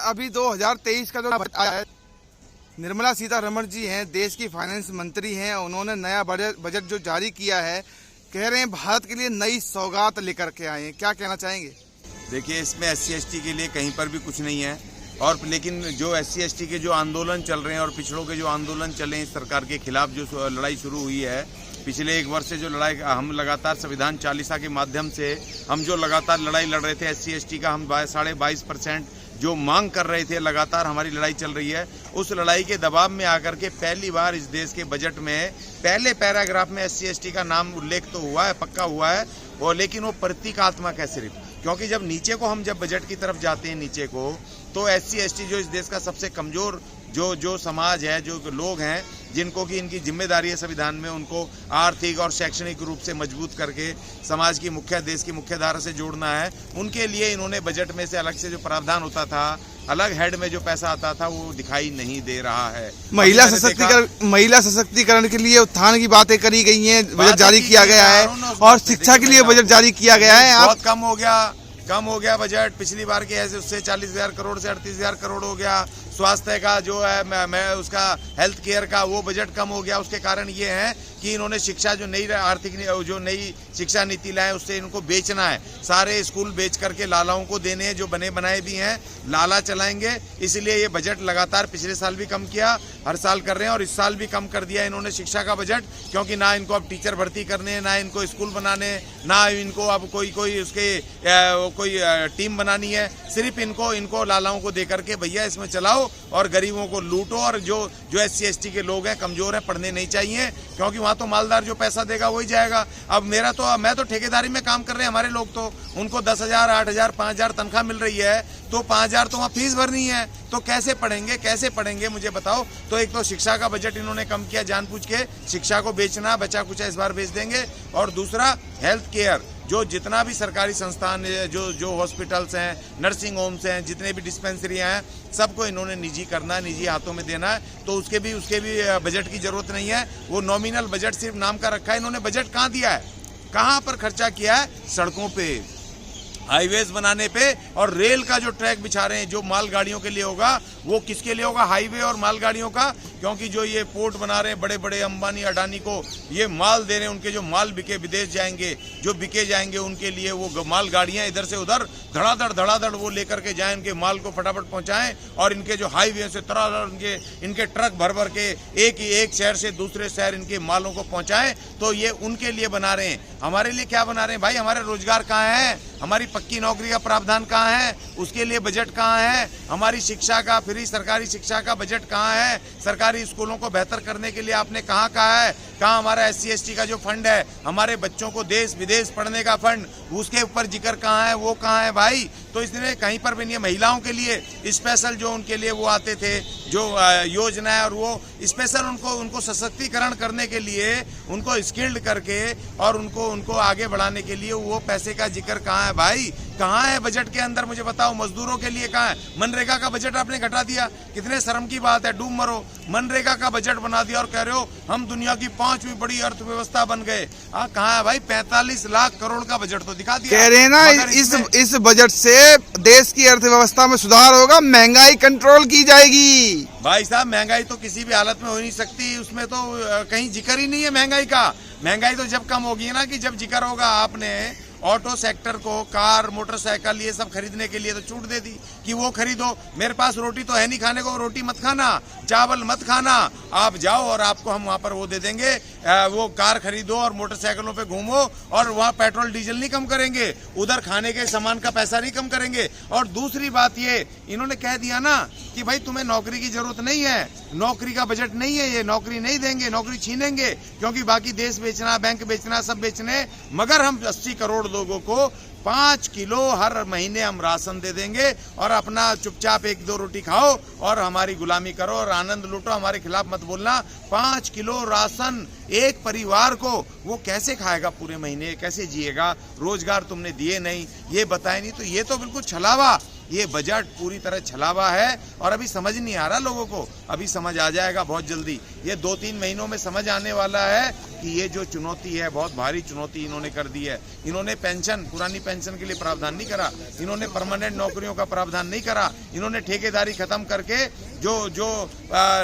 अभी 2023 का जो आया है, निर्मला सीतारमण जी हैं, देश की फाइनेंस मंत्री हैं, उन्होंने नया बजट जो जारी किया है, कह रहे हैं भारत के लिए नई सौगात लेकर के आए हैं। क्या कहना चाहेंगे? देखिए, इसमें SC/ST के लिए कहीं पर भी कुछ नहीं है, और लेकिन जो SC/ST के जो आंदोलन चल रहे हैं और पिछड़ों के जो आंदोलन चले हैं, इस सरकार के खिलाफ जो लड़ाई शुरू हुई है, पिछले 1 वर्ष से जो लड़ाई हम लगातार संविधान चालीसा के माध्यम से हम जो लगातार लड़ाई लड़ रहे थे, SC/ST का हम 22.5% जो मांग कर रहे थे, लगातार हमारी लड़ाई चल रही है। उस लड़ाई के दबाव में आकर के पहली बार इस देश के बजट में पहले पैराग्राफ में SC/ST का नाम उल्लेख तो हुआ है, पक्का हुआ है, और लेकिन वो प्रतीकात्मक है सिर्फ, क्योंकि जब नीचे को हम जब बजट की तरफ जाते हैं नीचे को, तो SC/ST जो इस देश का सबसे कमजोर जो समाज है, जो लोग हैं, जिनको कि इनकी जिम्मेदारी है संविधान में उनको आर्थिक और शैक्षणिक रूप से मजबूत करके समाज की देश की मुख्य धारा से जोड़ना है, उनके लिए इन्होंने बजट में से अलग से जो प्रावधान होता था, अलग हेड में जो पैसा आता था, वो दिखाई नहीं दे रहा है। महिला सशक्तिकरण के लिए उत्थान की बातें करी गई हैं, बजट जारी किया गया है, और शिक्षा के लिए बजट जारी किया गया है। बहुत कम हो गया बजट पिछली बार के, ऐसे उससे 40,000 करोड़ से 38,000 करोड़ हो गया। स्वास्थ्य का जो है मैं उसका हेल्थ केयर का वो बजट कम हो गया। उसके कारण ये है कि इन्होंने शिक्षा जो नई शिक्षा नीति लाए, उससे इनको बेचना है, सारे स्कूल बेच करके लालाओं को देने हैं, जो बने बनाए भी हैं, लाला चलाएंगे। इसलिए ये बजट लगातार पिछले साल भी कम किया, हर साल कर रहे हैं, और इस साल भी कम कर दिया इन्होंने शिक्षा का बजट, क्योंकि ना इनको अब टीचर भर्ती करने हैं, ना इनको स्कूल बनाने, ना इनको अब कोई टीम बनानी है। सिर्फ इनको लालाओं को दे करके भैया इसमें चलाओ और गरीबों को लूटो, और जो SC/ST के लोग हैं, कमजोर हैं, पढ़ने नहीं चाहिए, क्योंकि वहाँ तो मालदार जो पैसा देगा वही जाएगा। अब मैं तो ठेकेदारी में काम कर रहे हैं, हमारे लोग तो उनको 10,000, 8,000, 5,000 तनख्वाह मिल रही है, तो 5,000 तो वहाँ फीस भरनी है, तो कैसे पढ़ेंगे मुझे बताओ। तो एक तो शिक्षा का बजट इन्होंने कम किया जानबूझ के, शिक्षा को बेचना, बचा कुछ इस बार बेच देंगे। और दूसरा, हेल्थ केयर, जो जितना भी सरकारी संस्थान जो हॉस्पिटल्स हैं, नर्सिंग होम्स हैं, जितने भी डिस्पेंसरियां हैं, सबको इन्होंने निजी करना है, निजी हाथों में देना है, तो उसके भी बजट की जरूरत नहीं है। वो नॉमिनल बजट सिर्फ नाम का रखा है। इन्होंने बजट कहाँ दिया है, कहाँ पर खर्चा किया है? सड़कों पे, हाईवेज बनाने पे, और रेल का जो ट्रैक बिछा रहे हैं, जो मालगाड़ियों के लिए होगा, वो किसके लिए होगा? हाईवे और मालगाड़ियों का, क्योंकि जो ये पोर्ट बना रहे हैं बड़े बड़े अंबानी अडानी को, ये माल दे रहे हैं, उनके जो माल विदेश जाएंगे, जो बिके जाएंगे, उनके लिए वो मालगाड़ियां इधर से उधर धड़ाधड़ वो लेकर के जाएं, उनके माल को फटाफट पहुंचाएं, और इनके जो हाईवे से इनके ट्रक भर के एक शहर से दूसरे शहर इनके मालों को पहुंचाएं। तो ये उनके लिए बना रहे हैं। हमारे लिए क्या बना रहे हैं भाई? हमारे रोजगार कहाँ है? हमारी पक्की नौकरी का प्रावधान कहाँ है? उसके लिए बजट कहाँ है? हमारी शिक्षा का, फ्री सरकारी शिक्षा का बजट कहाँ है? सरकारी स्कूलों को बेहतर करने के लिए आपने कहाँ कहा है? कहाँ हमारा SC/ST का जो फंड है, हमारे बच्चों को देश विदेश पढ़ने का फंड, उसके ऊपर जिक्र कहाँ है? वो कहाँ है भाई? तो इसलिए कहीं पर भी नहीं है। महिलाओं के लिए स्पेशल जो उनके लिए वो आते थे, जो योजना है, और वो स्पेशल उनको सशक्तिकरण करने के लिए, उनको स्किल्ड करके और उनको आगे बढ़ाने के लिए वो पैसे का जिक्र कहाँ है भाई? कहाँ है बजट के अंदर? मुझे बताओ। मजदूरों के लिए कहाँ है? मनरेगा का बजट आपने घटा दिया, कितने शर्म की बात है, डूब मरो। मनरेगा का बजट बना दिया और कह रहे हो हम दुनिया की 5वीं बड़ी अर्थव्यवस्था बन गए। कहाँ है भाई? 45 लाख करोड़ का बजट तो दिखा दिया। कह रहे हैं ना, इस बजट से देश की अर्थव्यवस्था में सुधार होगा, महंगाई कंट्रोल की जाएगी। भाई साहब, महंगाई तो किसी भी हालत में हो नहीं सकती, उसमें तो कहीं जिक्र ही नहीं है महंगाई का। महंगाई तो जब कम होगी ना, कि जब जिक्र होगा। आपने ऑटो सेक्टर को, कार, मोटरसाइकिल, ये सब खरीदने के लिए तो छूट दे दी कि वो खरीदो। मेरे पास रोटी तो है नहीं खाने को, रोटी मत खाना, चावल मत खाना, आप जाओ और आपको हम वहाँ पर वो दे देंगे, वो कार खरीदो और मोटरसाइकिलों पे घूमो, और वहाँ पेट्रोल डीजल नहीं कम करेंगे, उधर खाने के सामान का पैसा नहीं कम करेंगे। और दूसरी बात ये इन्होंने कह दिया ना कि भाई तुम्हें नौकरी की जरूरत नहीं है, नौकरी का बजट नहीं है, ये नौकरी नहीं देंगे, नौकरी छीनेंगे, क्योंकि बाकी देश बेचना, बैंक बेचना, सब बेचने, मगर हम 80 करोड़ लोगों को 5 किलो हर महीने हम राशन दे देंगे, और अपना चुपचाप 1-2 रोटी खाओ और हमारी गुलामी करो और आनंद लूटो, हमारे खिलाफ मत बोलना। 5 किलो राशन एक परिवार को, वो कैसे खाएगा पूरे महीने, कैसे जिएगा? रोजगार तुमने दिए नहीं, ये बताए नहीं, तो ये तो बिल्कुल छलावा। ये बजट पूरी तरह छलावा है और अभी समझ नहीं आ रहा लोगों को। अभी समझ आ जाएगा बहुत जल्दी। ये 2-3 महीनों में समझ आने वाला है कि ये जो चुनौती है बहुत भारी चुनौती इन्होंने कर दी है। इन्होंने पेंशन, पुरानी पेंशन के लिए प्रावधान नहीं करा, इन्होंने परमानेंट नौकरियों का प्रावधान नहीं करा, इन्होंने ठेकेदारी खत्म करके जो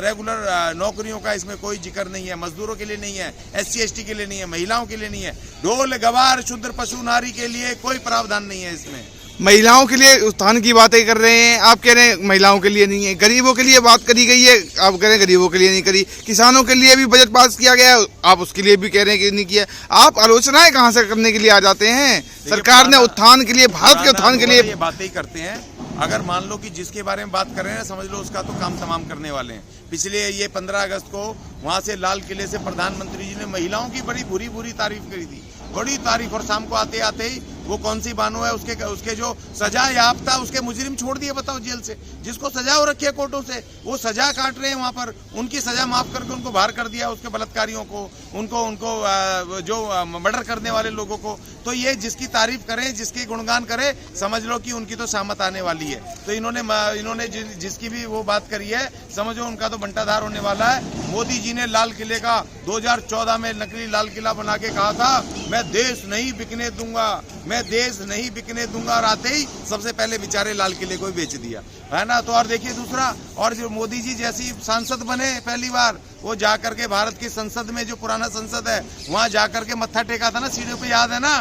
रेगुलर नौकरियों का इसमें कोई जिक्र नहीं है, मजदूरों के लिए नहीं है, SC/ST के लिए नहीं है, महिलाओं के लिए नहीं है, ढोल गवार शूद्र पशु नारी के लिए कोई प्रावधान नहीं है इसमें। महिलाओं के लिए उत्थान की बातें कर रहे हैं, आप कह रहे हैं महिलाओं के लिए नहीं है। गरीबों के लिए बात करी गई है, आप कह रहे हैं गरीबों के लिए नहीं करी। किसानों के लिए भी बजट पास किया गया है, आप उसके लिए भी कह रहे हैं कि नहीं किया। आप आलोचनाएं कहां से करने के लिए आ जाते हैं? सरकार ने उत्थान के लिए, भारत के उत्थान के लिए ये बातें ही करते हैं। अगर मान लो कि जिसके बारे में बात कर रहे हैं समझ लो उसका तो काम तमाम करने वाले हैं। पिछले ये 15 अगस्त को वहां से लाल किले से प्रधानमंत्री जी ने महिलाओं की बड़ी बुरी तारीफ करी थी, बड़ी तारीफ। और शाम को आते आते ही वो कौन सी बानो है उसके जो सजा याफ्ता उसके मुजरिम छोड़ दिए, बताओ जेल से, जिसको सजा हो रखी है कोर्टों से, वो सजा काट रहे हैं वहां पर, उनकी सजा माफ करके उनको बाहर कर दिया, उसके बलात्कारियों को, उनको जो मर्डर करने वाले लोगों को। तो ये जिसकी तारीफ करें, जिसकी गुणगान करें, समझ लो कि उनकी तो शामत आने वाली है। तो इन्होंने जिसकी भी वो बात करी है समझो उनका तो बंटाधार होने वाला है। मोदी जी ने लाल किले का 2014 में नकली लाल किला बना के कहा था मैं देश नहीं बिकने दूंगा, मैं देश नहीं बिकने दूंगा, और आते ही सबसे पहले बेचारे लाल किले को ही बेच दिया, है ना। तो और देखिए दूसरा, और जो मोदी जी जैसी सांसद बने पहली बार, वो जाकर के भारत की संसद में, जो पुराना संसद है वहां जाकर के मत्था टेका था ना सीढ़ियों पे, याद है ना।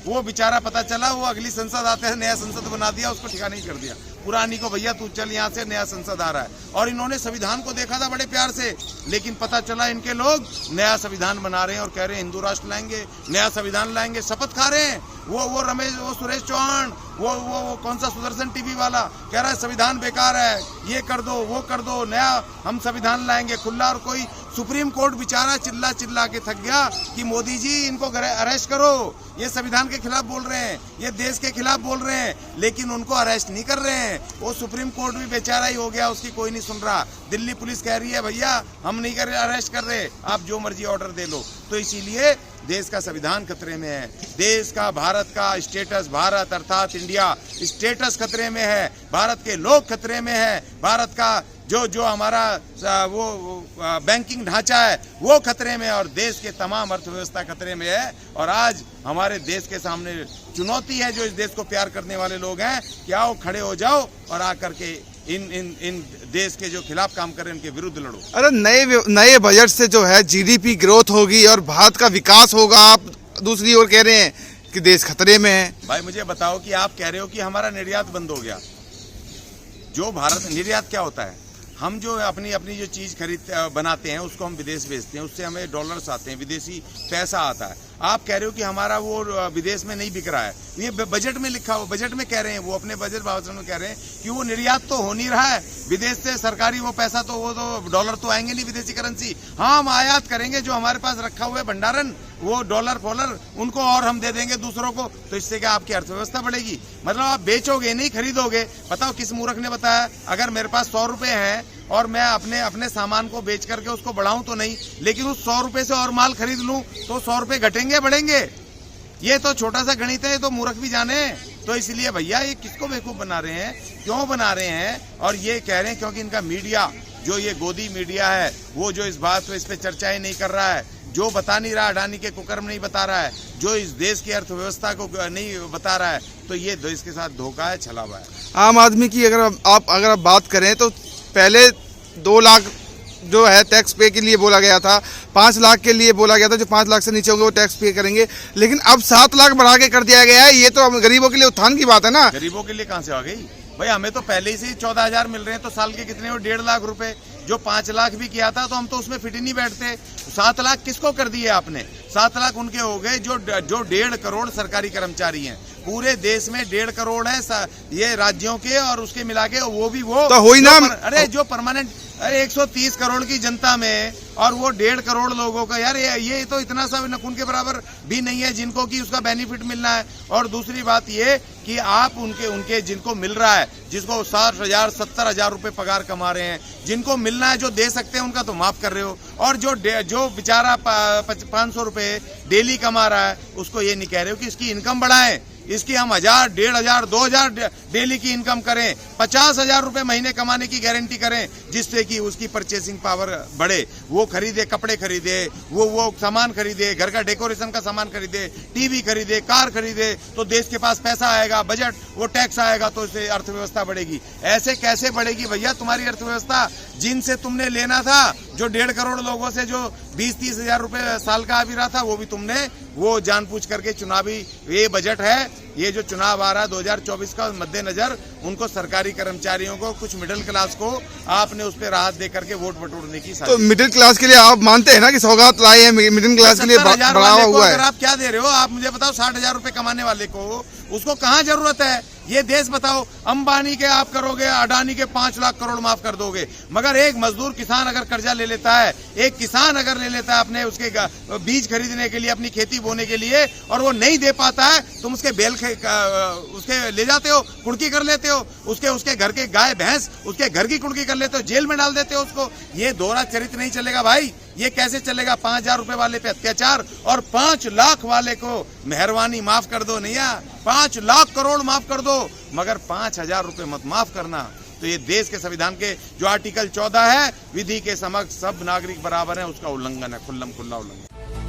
वो बेचारा पता चला वो अगली संसद आते हैं नया संसद बना दिया, उसको ठिकाना नहीं कर दिया, पुरानी को भैया तू चल यहाँ से, नया संसद आ रहा है। और इन्होंने संविधान को देखा था बड़े प्यार से, लेकिन पता चला इनके लोग नया संविधान बना रहे हैं और कह रहे हैं हिंदू राष्ट्र लाएंगे, नया संविधान लाएंगे, शपथ खा रहे हैं। वो सुरेश चौहान, वो कौन सा सुदर्शन टीवी वाला कह रहा है संविधान बेकार है, ये कर दो, वो कर दो, नया हम संविधान लाएंगे खुला। और कोई सुप्रीम कोर्ट बेचारा चिल्ला चिल्ला के थक गया कि मोदी जी इनको अरेस्ट करो, ये संविधान के खिलाफ बोल रहे हैं, ये देश के खिलाफ बोल रहे हैं, लेकिन उनको अरेस्ट नहीं कर रहे हैं। वो सुप्रीम कोर्ट भी बेचारा ही हो गया, उसकी कोई नहीं सुन रहा। दिल्ली पुलिस कह रही है भैया हम नहीं कर रहे, अरेस्ट कर रहे, आप जो मर्जी ऑर्डर दे लो। तो इसीलिए देश का संविधान खतरे में है, देश का, भारत का स्टेटस, भारत अर्थात इंडिया स्टेटस खतरे में है, भारत के लोग खतरे में है, भारत का जो हमारा वो बैंकिंग ढांचा है वो खतरे में है, और देश के तमाम अर्थव्यवस्था खतरे में है। और आज हमारे देश के सामने चुनौती है, जो इस देश को प्यार करने वाले लोग हैं कि आओ खड़े हो जाओ और आकर के इन देश के जो खिलाफ काम कर रहे हैं उनके विरुद्ध लड़ो। अरे नए बजट से जो है GDP ग्रोथ होगी और भारत का विकास होगा, आप दूसरी ओर कह रहे हैं कि देश खतरे में है। भाई मुझे बताओ कि आप कह रहे हो कि हमारा निर्यात बंद हो गया। जो भारत निर्यात क्या होता है, हम जो अपनी जो चीज बनाते हैं उसको हम विदेश भेजते हैं, उससे हमें डॉलर्स आते हैं, विदेशी पैसा आता है। आप कह रहे हो कि हमारा वो विदेश में नहीं बिक रहा है, ये बजट में लिखा हुआ, बजट में कह रहे हैं, वो अपने बजट भाषण में कह रहे हैं कि वो निर्यात तो हो नहीं रहा है विदेश से, सरकारी वो पैसा तो, वो तो डॉलर तो आएंगे नहीं, विदेशी करेंसी। हाँ हम आयात करेंगे, जो हमारे पास रखा हुआ है भंडारण, वो डॉलर फॉलर उनको और हम दे देंगे दूसरों को। तो इससे क्या आपकी अर्थव्यवस्था बढ़ेगी? मतलब आप बेचोगे नहीं, खरीदोगे। बताओ किस मूर्ख ने बताया? अगर मेरे पास 100 रुपए हैं और मैं अपने सामान को बेच करके उसको बढ़ाऊं तो नहीं, लेकिन उस 100 रुपए से और माल खरीद लूं तो 100 रुपए घटेंगे बढ़ेंगे? ये तो छोटा सा गणित है, ये तो मूर्ख भी जाने। तो इसलिए भैया ये किसको बेवकूफ बना रहे हैं, क्यों बना रहे हैं? और ये कह रहे हैं क्योंकि इनका मीडिया, जो ये गोदी मीडिया है, वो जो इस बात पे, इस पे चर्चाएं नहीं कर रहा है, जो बता नहीं रहा, अडानी के कुकर्म नहीं बता रहा है, जो इस देश की अर्थव्यवस्था को नहीं बता रहा है, तो ये देश के साथ धोखा है, छलावा है। आम आदमी की अगर आप बात करें तो पहले 2 लाख जो है टैक्स पे के लिए बोला गया था, 5 लाख के लिए बोला गया था, जो 5 लाख से नीचे होंगे वो टैक्स पे करेंगे, लेकिन अब 7 लाख बढ़ा के कर दिया गया है। ये तो गरीबों के लिए उत्थान की बात है ना। गरीबों के लिए कहां से आ गई भाई? हमें तो पहले से ही 14,000 मिल रहे हैं, तो साल के कितने हो? 1.5 लाख रुपए। जो 5 लाख भी किया था तो हम तो उसमें फिट ही नहीं बैठते। 7 लाख किसको कर दिए आपने? 7 लाख उनके हो गए जो 1.5 करोड़ सरकारी कर्मचारी हैं। पूरे देश में 1.5 करोड़ है ये राज्यों के, और उसके मिला के वो भी वो तो हो ही ना। अरे जो परमानेंट, अरे 130 करोड़ की जनता में और वो 1.5 करोड़ लोगों का, यार ये तो इतना सा नखून के बराबर भी नहीं है जिनको कि उसका बेनिफिट मिलना है। और दूसरी बात ये कि आप उनके जिनको मिल रहा है, जिसको 60,000 70,000 रुपए पगार कमा रहे हैं, जिनको मिलना है, जो दे सकते हैं, उनका तो माफ कर रहे हो। और जो बेचारा 500 रुपए डेली कमा रहा है, उसको ये नहीं कह रहे हो कि इसकी इनकम बढ़ाएं, इसकी हम 1000, 1500, 2000 डेली की इनकम करें, 50,000 रुपए महीने कमाने की गारंटी करें, जिससे कि उसकी परचेसिंग पावर बढ़े, वो खरीदे, कपड़े खरीदे, वो सामान खरीदे, घर का डेकोरेशन का सामान खरीदे, टीवी खरीदे, कार खरीदे, तो देश के पास पैसा आएगा, बजट, वो टैक्स आएगा, तो इससे अर्थव्यवस्था बढ़ेगी। ऐसे कैसे बढ़ेगी भैया तुम्हारी अर्थव्यवस्था? जिनसे तुमने लेना था, जो 1.5 करोड़ लोगों से जो 20-30 हजार रुपए साल का आ भी रहा था, वो भी तुमने वो जानबूझ करके चुनावी ये बजट है, ये जो चुनाव आ रहा है 2024 का मद्देनजर, उनको सरकारी कर्मचारियों को, कुछ मिडिल क्लास को आपने उस पर राहत दे करके वोट बटोरने की तो मिडिल क्लास के लिए आप मानते हैं ना कि सौगात लाए हैं, मिडिल क्लास के लिए बढ़ावा हुआ है। अगर आप क्या दे रहे हो, आप मुझे बताओ, 60,000 रुपए कमाने वाले को उसको कहाँ जरूरत है? ये देश बताओ, अंबानी के आप करोगे, अडानी के 5 लाख करोड़ माफ कर दोगे, मगर एक मजदूर किसान अगर कर्जा ले लेता है, एक किसान अगर ले लेता है अपने उसके बीज खरीदने के लिए, अपनी खेती बोने के लिए, और वो नहीं दे पाता है, तुम उसके बेल उसके ले जाते हो, कुड़की कर लेते हो, उसके घर के गाय भैंस उसके घर की कुड़की कर लेते हो, जेल में डाल देते हो उसको। ये दोहरा चरित्र नहीं चलेगा भाई, ये कैसे चलेगा? 5,000 रुपए वाले पे अत्याचार और 5 लाख वाले को मेहरबानी माफ कर दो, नैया 5 लाख करोड़ माफ कर दो, मगर 5,000 रुपए मत माफ करना। तो ये देश के संविधान के जो आर्टिकल 14 है, विधि के समक्ष सब नागरिक बराबर है, उसका उल्लंघन है, खुल्लम खुल्ला उल्लंघन।